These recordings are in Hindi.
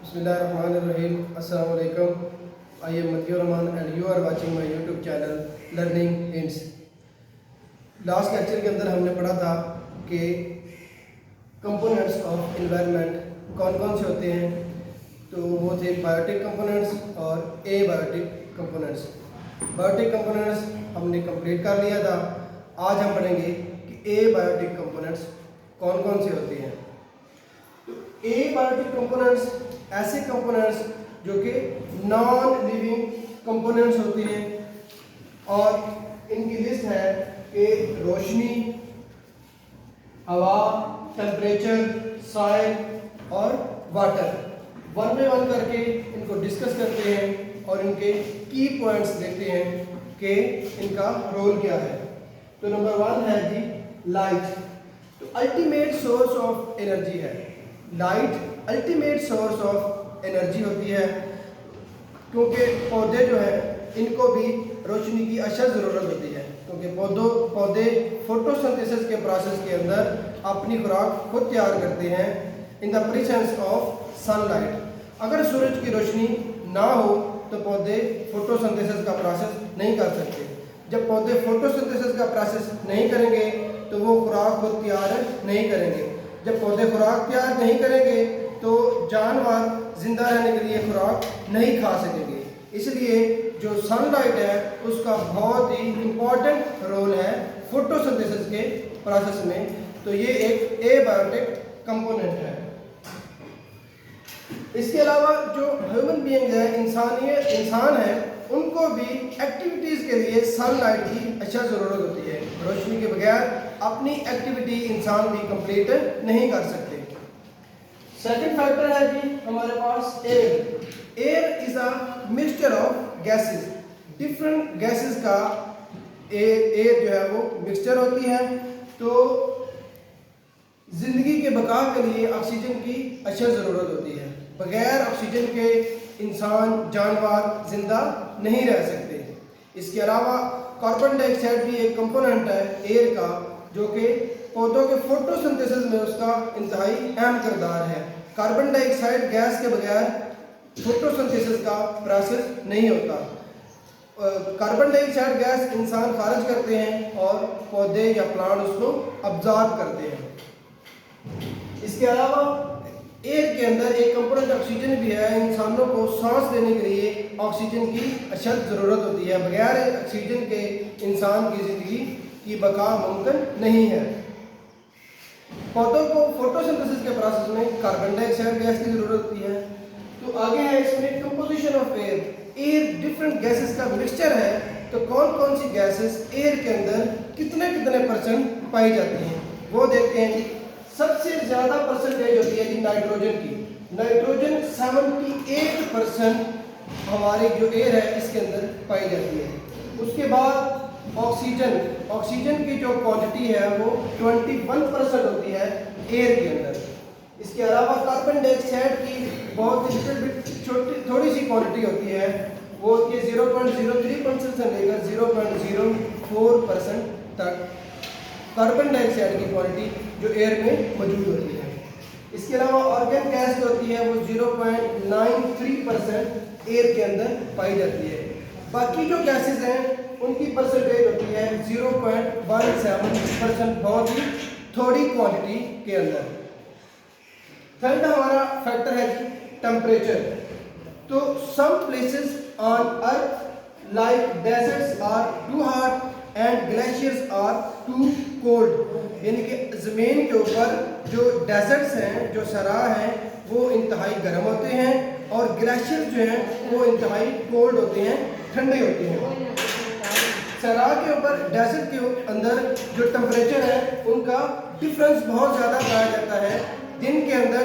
Bismillahirrahmanirrahim. Assalamu alaikum. I am Matiyur Rahman and you are watching my YouTube channel Learning Hints. Last lecture के अंदर हमने पढ़ा था कि कंपोनेंट्स ऑफ एनवायरनमेंट कौन कौन से होते हैं। तो वो थे बायोटिक कंपोनेंट्स और एबायोटिक कंपोनेंट्स। बायोटिक कंपोनेंट्स हमने कंप्लीट कर लिया था। आज हम पढ़ेंगे कि एबायोटिक कंपोनेंट्स कौन कौन से होते हैं। तो एबायोटिक कंपोनेंट्स ऐसे कंपोनेंट्स जो कि नॉन लिविंग कंपोनेंट्स होते हैं और इनकी लिस्ट है कि रोशनी, हवा, टेम्परेचर, सॉइल और वाटर। वन बाय वन करके इनको डिस्कस करते हैं और इनके की पॉइंट्स देखते हैं कि इनका रोल क्या है। तो नंबर 1 है जी लाइट। तो अल्टीमेट सोर्स ऑफ एनर्जी है। Light ultimate source of energy होती है क्योंकि पौधे जो हैं इनको भी रोशनी की अशद ज़रूरत होती है क्योंकि पौधे फोटोसिंथेसिस के प्रोसेस के अंदर अपनी खुराक खुद तैयार करते हैं in the presence of sunlight. अगर सूरज की रोशनी ना हो तो पौधे फोटोसिंथेसिस का प्रोसेस नहीं कर सकते। जब पौधे फोटोसिंथेसिस का प्रोसेस नहीं करेंगे तो वो खुराक खुद तैयार नहीं करेंगे। जब पौधे खुराक तैयार नहीं करेंगे तो जानवर जिंदा रहने के लिए खुराक नहीं खा सकेंगे। इसलिए जो सनलाइट है उसका बहुत ही इम्पॉर्टेंट रोल है फोटोसिंथेसिस के प्रोसेस में। तो ये एक एबायोटिक कंपोनेंट है। इसके अलावा जो ह्यूमन बीइंग है, इंसान है, उनको भी एक्टिविटीज़ के लिए सनलाइट की अच्छा ज़रूरत होती है। रोशनी के बगैर अपनी एक्टिविटी इंसान भी कंप्लीट नहीं कर सकते। सेकंड फैक्टर है जी हमारे पास air. Air is a mixture of gases. Different gases का एयर जो है वो मिक्सचर होती है। तो ज़िंदगी के बका के लिए ऑक्सीजन की अच्छा ज़रूरत होती है। बगैर ऑक्सीजन के इंसान जानवर जिंदा नहीं रह सकते। इसके अलावा कार्बन डाइऑक्साइड भी एक कंपोनेंट है एयर का जो कि पौधों के फोटोसिंथेसिस में उसका इंतहाई अहम किरदार है। कार्बन डाइऑक्साइड गैस के बगैर फोटोसिंथेसिस का प्रोसेस नहीं होता। कार्बन डाइऑक्साइड गैस इंसान खारिज करते हैं और पौधे या प्लांट उसको अब्जॉर्ब करते हैं। इसके अलावा एयर के अंदर एक कंपोनेंट ऑक्सीजन भी है। इंसानों को सांस लेने के लिए ऑक्सीजन की अशद ज़रूरत होती है। बगैर ऑक्सीजन के इंसान की ज़िंदगी की बका मुमकिन नहीं है। पौधों को फोटोसिंथेसिस के प्रोसेस में कार्बन डाइऑक्साइड गैस की ज़रूरत होती है। तो आगे है इसमें composition of air. Air different gases का मिक्सचर है। तो कौन कौन सी गैसेस एयर के अंदर कितने परसेंट पाई जाती हैं वो देखते हैं। सबसे ज़्यादा परसेंटेज होती है जी नाइट्रोजन की। नाइट्रोजन 78% हमारी जो एयर है इसके अंदर पाई जाती है। उसके बाद ऑक्सीजन की जो क्वांटिटी है वो 21% होती है एयर के अंदर। इसके अलावा कार्बन डाइऑक्साइड की बहुत थोड़ी सी क्वांटिटी होती है। वो होती है 0.03% से लेकर 0.04% तक कार्बन डाइऑक्साइड की क्वांटिटी जो एयर में मौजूद होती है। इसके अलावा ऑर्गेन गैस जो होती है वो 0.93% एयर के अंदर पाई जाती है। बाकी जो गैसेस हैं उनकी परसेंटेज होती है 0.17%, बहुत ही थोड़ी क्वांटिटी के अंदर। थर्ड हमारा फैक्टर है टेम्परेचर। तो some places on earth like deserts are too hot and glaciers are too cold. यानी कि ज़मीन के ऊपर जो डेजर्ट्स हैं, जो सरा हैं, वो इंतहाई गर्म होते हैं और ग्लेशियर जो हैं वो इंतहाई कोल्ड होते हैं, ठंडे होते हैं। सरा के ऊपर डेजर्ट के अंदर जो टेम्परेचर है उनका डिफरेंस बहुत ज़्यादा पाया जाता है। दिन के अंदर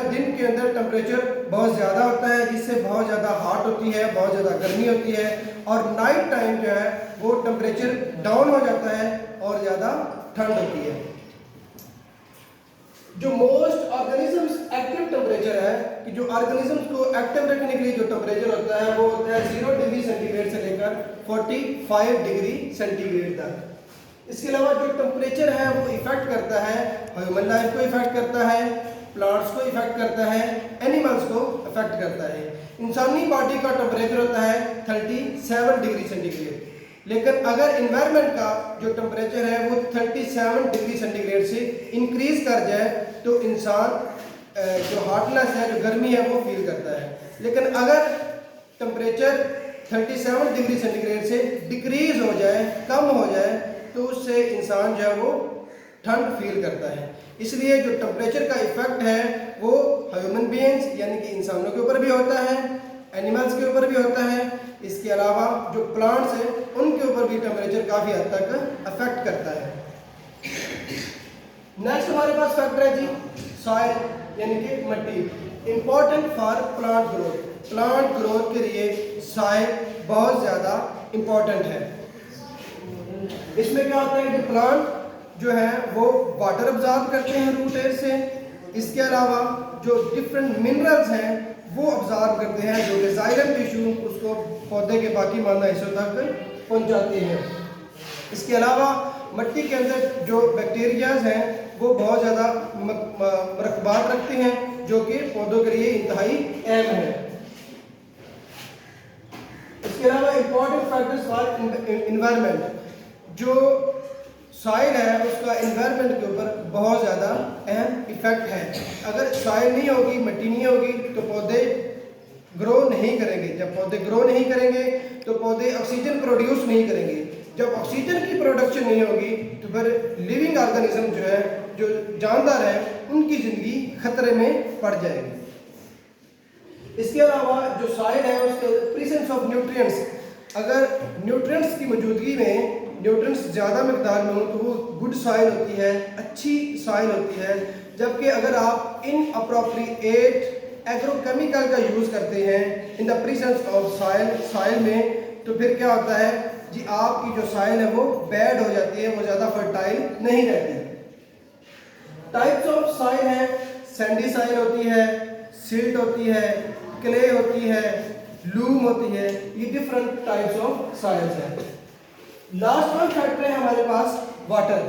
टेम्परेचर बहुत ज़्यादा होता है जिससे बहुत ज़्यादा हॉट होती है, बहुत ज़्यादा गर्मी होती है। और नाइट टाइम जो है वो टेम्परेचर डाउन हो जाता है और ज़्यादा ठंड होती है। जो मोस्ट ऑर्गेनिजम्स एक्टिव टेम्परेचर है कि जो ऑर्गेनिजम्स को एक्टिव रखने के लिए जो टेम्परेचर होता है वो होता है 0 डिग्री सेंटीग्रेड से लेकर 45 डिग्री सेंटीग्रेड तक। इसके अलावा जो टेम्परेचर है वो इफेक्ट करता है ह्यूमन लाइफ को इफेक्ट करता है, प्लांट्स को इफेक्ट करता है, एनिमल्स को अफेक्ट करता है। इंसानी बॉडी का टेम्परेचर होता है 37 डिग्री सेंटीग्रेड, लेकिन अगर इन्वायरमेंट का जो टेम्परेचर है वो 37 डिग्री सेंटीग्रेड से इंक्रीज कर जाए तो इंसान जो हॉटनेस है, जो गर्मी है, वो फील करता है। लेकिन अगर टेम्परेचर 37 डिग्री सेंटीग्रेड से डिक्रीज हो जाए, कम हो जाए, तो उससे इंसान जो है वो ठंड फील करता है। इसलिए जो टेम्परेचर का इफेक्ट है वो ह्यूमन बीइंग्स यानी कि इंसानों के ऊपर भी होता है, एनिमल्स के ऊपर भी होता है। इसके अलावा जो प्लांट्स हैं उनके ऊपर भी टेम्परेचर काफ़ी हद तक अफेक्ट करता है। नेक्स्ट हमारे पास फैक्टर है जी सॉइल यानी कि मिट्टी। Important for plant growth. Plant growth के लिए सॉइल बहुत ज़्यादा इम्पोर्टेंट है। इसमें क्या होता है कि प्लांट जो है वो वाटर अब्जॉर्ब करते हैं रूट एयर से। इसके अलावा जो डिफरेंट मिनरल्स हैं वो अब्जॉर्ब करते हैं, जो कि जाइलम टिश्यू उसको पौधे के बाकी मादा हिस्सों तक पहुंचाते हैं। इसके अलावा मिट्टी के अंदर जो बैक्टीरियाज हैं वो बहुत ज़्यादा मरकबात रखते हैं, जो कि पौधों के लिए इंतहाई अहम है। इसके अलावा इंपॉर्टेंट फैक्टर्स फॉर इन्वायरमेंट। जो सॉइल है उसका इन्वायरमेंट के ऊपर बहुत ज़्यादा अहम इफेक्ट है। अगर सॉइल नहीं होगी, मिट्टी नहीं होगी, तो पौधे ग्रो नहीं करेंगे। जब पौधे ग्रो नहीं करेंगे तो पौधे ऑक्सीजन प्रोड्यूस नहीं करेंगे। जब ऑक्सीजन की प्रोडक्शन नहीं होगी तो फिर लिविंग ऑर्गेनिज्म जो है, जो जानदार है, उनकी ज़िंदगी खतरे में पड़ जाएगी। इसके अलावा जो सॉइल है उसके प्रेजेंस ऑफ न्यूट्रिएंट्स, अगर न्यूट्रिएंट्स की मौजूदगी में न्यूट्रिएंट्स ज़्यादा मिकदार में हो तो वो गुड सॉइल होती है, अच्छी सॉइल होती है। जबकि अगर आप इन अप्रोप्रिएट एग्रोकेमिकल का यूज़ करते हैं in the presence of soil में, तो फिर क्या होता है जी, आपकी जो सॉइल है वो बैड हो जाती है, वो ज़्यादा फर्टाइल नहीं रहती। टाइप्स ऑफ सॉइल है, सैंडी सॉइल होती है, सिल्ट होती है, क्ले होती है, लूम होती है। ये डिफरेंट टाइप्स ऑफ सॉइल्स हैं। लास्ट वन फैक्टर है हमारे पास वाटर,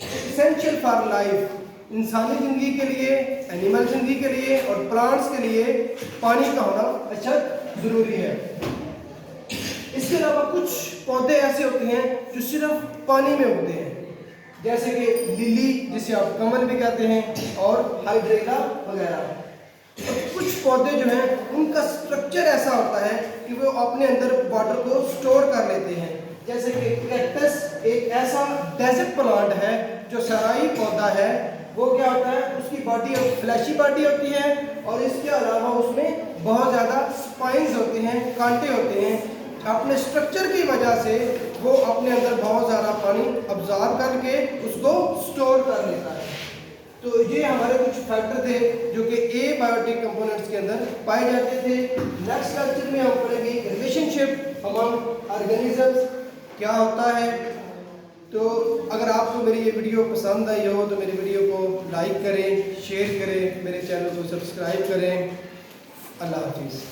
इसेंशियल फॉर लाइफ। इंसानी ज़िंदगी के लिए, एनिमल ज़िंदगी के लिए और प्लांट्स के लिए पानी का होना अच्छा ज़रूरी है। इसके अलावा कुछ पौधे ऐसे होते हैं जो सिर्फ पानी में उगते हैं, जैसे कि लिली जिसे आप कमल भी कहते हैं और हाइड्रेला वगैरह। तो कुछ पौधे जो हैं उनका स्ट्रक्चर ऐसा होता है कि वो अपने अंदर वाटर को स्टोर कर लेते हैं। जैसे कि कैक्टस एक ऐसा डेजर्ट प्लांट है जो सराई पौधा है। वो क्या होता है, उसकी बॉडी फ्लैशी बॉडी होती है और इसके अलावा उसमें बहुत ज़्यादा स्पाइंस होते हैं, कांटे होते हैं। अपने स्ट्रक्चर की वजह से वो अपने अंदर बहुत ज़्यादा पानी अब्जॉर्ब करके उसको स्टोर कर लेता है। तो ये हमारे कुछ फैक्टर थे जो कि एबायोटिक कंपोनेंट्स के अंदर पाए जाते थे। नेक्स्ट लेक्चर में हम पढ़ेंगे रिलेशनशिप अमंग ऑर्गेनिजम्स क्या होता है। तो अगर आपको मेरी ये वीडियो पसंद आई हो तो मेरी वीडियो को लाइक करें, शेयर करें, मेरे चैनल को सब्सक्राइब करें। अल्लाह हाफिज़।